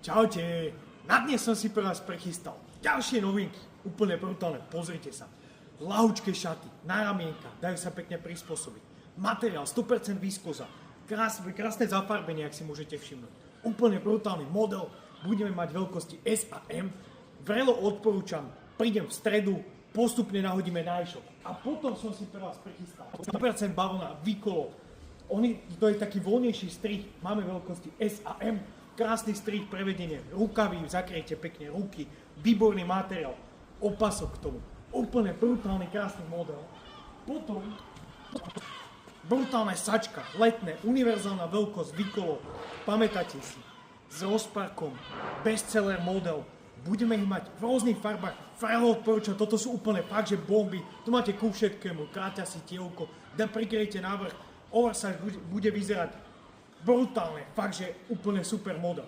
Čaute, na dnes som si pre vás prechystal ďalšie novinky, úplne brutálne, pozrite sa. Ľahučké šaty, na ramienka, dajú sa pekne prispôsobiť. Materiál 100% vískoza, krásne zafarbenie, ak si môžete všimnúť. Úplne brutálny model, budeme mať veľkosti S a M. Vrelo odporúčam, prídem v stredu, postupne nahodíme na e-shop. A potom som si pre vás prechystal 100% bavlna, výkolo. To je taký voľnejší strih, máme veľkosti S a M. Krásny strih, prevedenie, rukavy, zakryjete pekne ruky, výborný materiál, opasok k tomu, úplne brutálny, krásny model. Potom brutálne sačka, letné, univerzálna veľkosť, výkolo, pamätáte si, s rozparkom, bestseller model, budeme ich mať v rôznych farbách, vrelo odporúčam, toto sú úplne fakt, že bomby, tu máte ku všetkému, kráťa si tielko, prikryjete návrh, oversize bude vyzerať brutálne, fakt, že úplne super model.